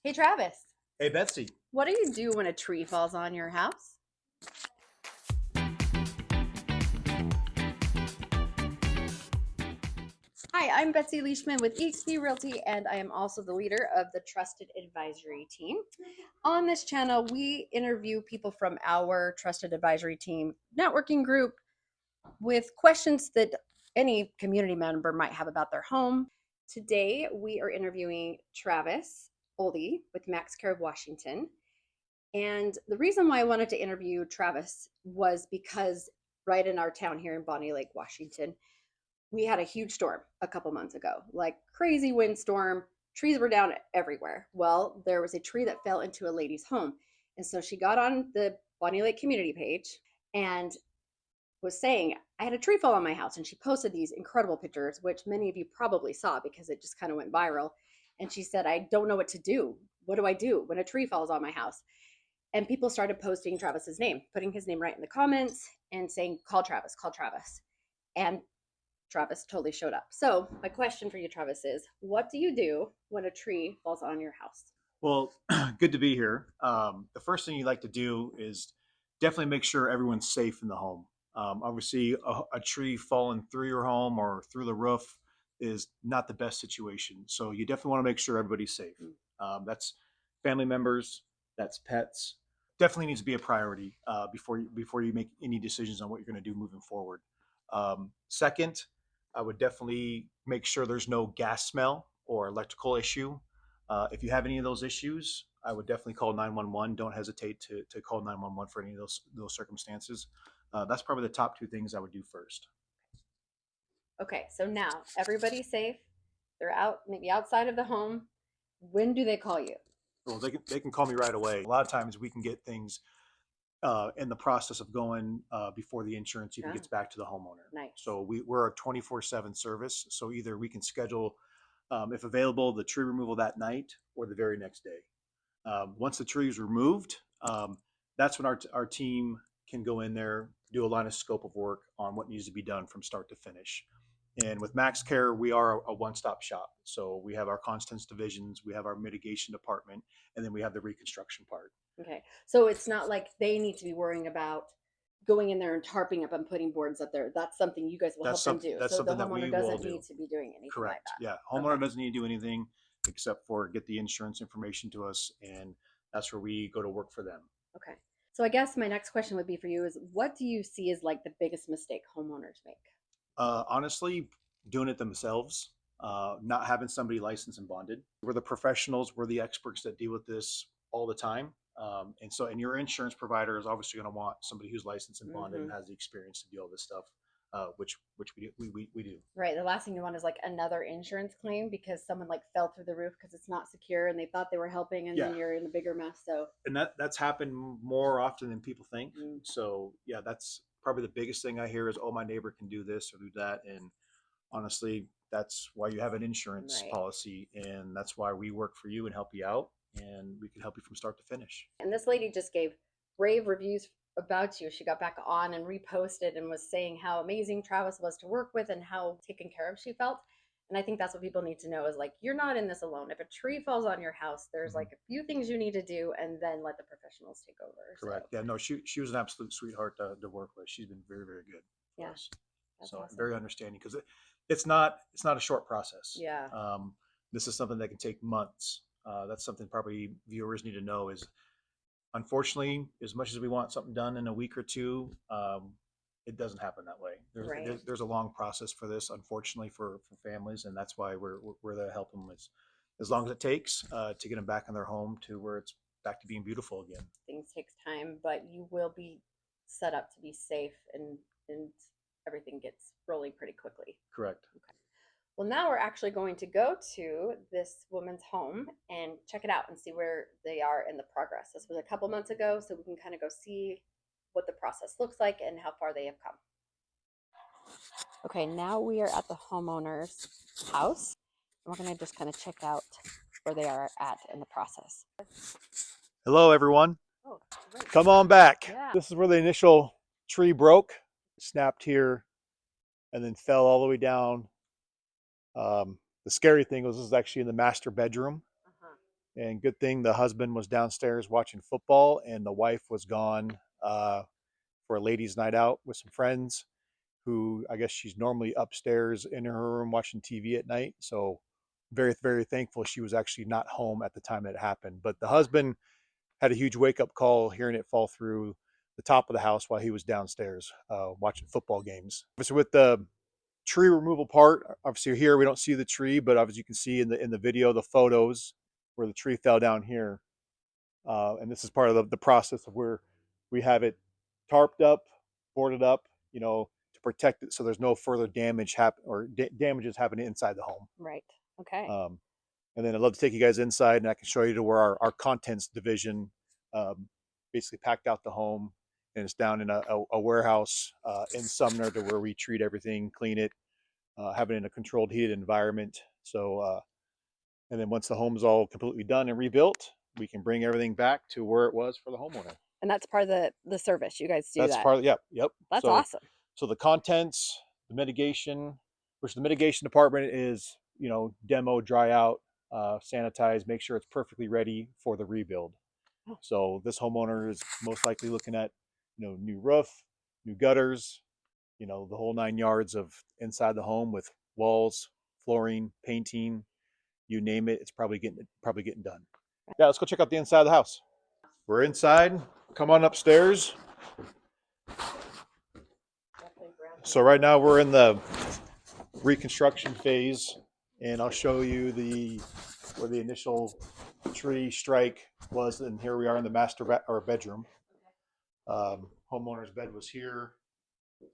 Hey Travis, Hey Betsy. what do you do when a tree falls on your house? Hi, I'm Betsy Leishman with eXp Realty, and I am also the leader of the Trusted Advisory Team. On this channel, we interview people from our Trusted Advisory Team networking group with questions that any community member might have about their home. Today, we are interviewing Travis Ohlde with MaxCare of Washington. And the reason why I wanted to interview Travis was because right in our town here in Bonney Lake, Washington, we had a huge storm a couple months ago, like crazy windstorm. Trees were down everywhere. Well, there was a tree that fell into a lady's home. And so she got on the Bonney Lake community page and was saying, I had a tree fall on my house. And she posted these incredible pictures, which many of you probably saw because it just kind of went viral. And she said, I don't know what to do. What do I do when a tree falls on my house? And people started posting Travis's name, putting his name right in the comments and saying, call Travis, call Travis. And Travis totally showed up. So my question for you, Travis, is what do you do when a tree falls on your house? Well, good to be here. The first thing you like to do is definitely make sure everyone's safe in the home. Obviously, a tree falling through your home or through the roof is not the best situation. So you definitely want to make sure everybody's safe. That's family members, that's pets. Definitely needs to be a priority before you make any decisions on what you're going to do moving forward. Second, I would definitely make sure there's no gas smell or electrical issue. If you have any of those issues, I would definitely call 911. Don't hesitate to call 911 for any of those circumstances. That's probably the top two things I would do first. Okay, so now everybody's safe. They're out, maybe outside of the home. When do they call you? Well, they can call me right away. A lot of times we can get things in the process of going before the insurance even gets back to the homeowner. Nice. So we're a 24/7 service. So either we can schedule, if available, the tree removal that night or the very next day. Once the tree is removed, that's when our team can go in there, do a line of scope of work on what needs to be done from start to finish. And with MaxCare, we are a one-stop shop. So we have our contents divisions, we have our mitigation department, and then we have the reconstruction part. Okay, so it's not like they need to be worrying about going in there and tarping up and putting boards up there. That's something you guys will help them do. That's So the something that we homeowner will doesn't do. need to be doing anything like Correct. that. Yeah. Homeowner Okay. doesn't need to do anything except for get the insurance information to us, and that's where we go to work for them. Okay. So I guess my next question would be for you is what do you see as like the biggest mistake homeowners make? Honestly, doing it themselves, not having somebody licensed and bonded. We're the professionals, we're the experts that deal with this all the time. And your insurance provider is obviously going to want somebody who's licensed and bonded and has the experience to deal with this stuff, which we do. Right. The last thing you want is like another insurance claim because someone like fell through the roof because it's not secure and they thought they were helping and then you're in a bigger mess. So and that's happened more often than people think. So yeah, that's probably the biggest thing I hear is, oh, my neighbor can do this or do that. And honestly, that's why you have an insurance policy, and that's why we work for you and help you out, and we can help you from start to finish. And this lady just gave rave reviews about you. She got back on and reposted and was saying how amazing Travis was to work with and how taken care of she felt. And I think that's what people need to know is like, you're not in this alone. If a tree falls on your house, there's like a few things you need to do and then let the professionals take over. Correct. So. Yeah, no, she was an absolute sweetheart to work with. She's been very, very good for us. So awesome. Very understanding because it's not a short process. Yeah. This is something that can take months. That's something probably viewers need to know is, unfortunately, as much as we want something done in a week or two, it doesn't happen that way. There's a long process for this, unfortunately, for families, and that's why we're there to help them as long as it takes to get them back in their home to where it's back to being beautiful again. Things takes time, but you will be set up to be safe and everything gets rolling pretty quickly. Correct. Okay. Well, now we're actually going to go to this woman's home and check it out and see where they are in the progress. This was a couple months ago, so we can kind of go see what the process looks like and how far they have come. Okay, now we are at the homeowner's house. And we're going to just kind of check out where they are at in the process. Hello, everyone. Oh, great. Come on back. Yeah. This is where the initial tree broke, snapped here, and then fell all the way down. The scary thing was this is actually in the master bedroom. And good thing the husband was downstairs watching football and the wife was gone for a ladies' night out with some friends who I guess she's normally upstairs in her room watching TV at night. So very, very thankful she was actually not home at the time it happened. But the husband had a huge wake up call hearing it fall through the top of the house while he was downstairs watching football games. So with the tree removal part, obviously here we don't see the tree, but obviously you can see in the video the photos where the tree fell down here. And this is part of the process of where we have it tarped up, boarded up, to protect it so there's no further damage damages happening inside the home. Right. Okay. And then I'd love to take you guys inside and I can show you to where our contents division basically packed out the home, and it's down in a warehouse in Sumner to where we treat everything, clean it, have it in a controlled heated environment. So, and then once the home's all completely done and rebuilt, we can bring everything back to where it was for the homeowner. And that's part of the service. You guys do That's that. part of, yep. That's awesome. So the contents, the mitigation, which the mitigation department is, demo, dry out, sanitize, make sure it's perfectly ready for the rebuild. Oh. So this homeowner is most likely looking at, new roof, new gutters, the whole 9 yards of inside the home with walls, flooring, painting, you name it. It's probably getting done. Yeah, let's go check out the inside of the house. We're inside. Come on upstairs. So right now we're in the reconstruction phase, and I'll show you where the initial tree strike was, and here we are in the bedroom. Homeowner's bed was here,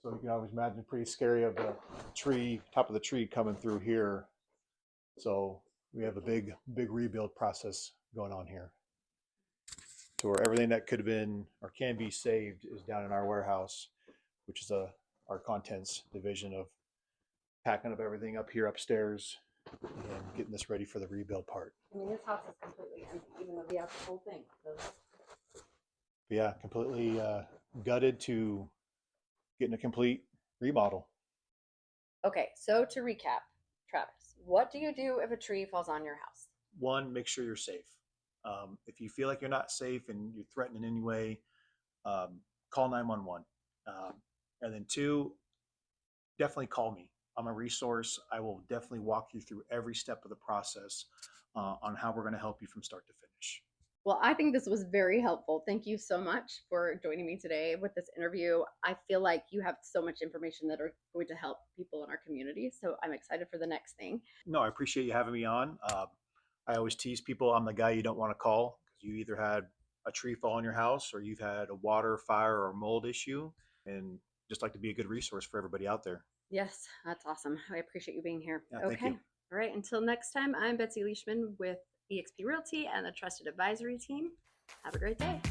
so you can always imagine pretty scary of the top of the tree coming through here. So we have a big rebuild process going on here, to where everything that could have been or can be saved is down in our warehouse, which is our contents division of packing up everything up here upstairs and getting this ready for the rebuild part. I mean, this house is completely empty, even though we have the whole thing. So. But yeah, completely gutted to getting a complete remodel. Okay, so to recap, Travis, what do you do if a tree falls on your house? One, make sure you're safe. If you feel like you're not safe and you're threatened in any way, call 911. And then two, definitely call me. I'm a resource. I will definitely walk you through every step of the process on how we're going to help you from start to finish. Well, I think this was very helpful. Thank you so much for joining me today with this interview. I feel like you have so much information that are going to help people in our community. So I'm excited for the next thing. No, I appreciate you having me on. I always tease people, I'm the guy you don't want to call because you either had a tree fall on your house or you've had a water, fire, or mold issue, and just like to be a good resource for everybody out there. Yes, that's awesome. I appreciate you being here. Yeah, okay. Thank you. All right. Until next time, I'm Betsy Leishman with eXp Realty and the Trusted Advisory Team. Have a great day.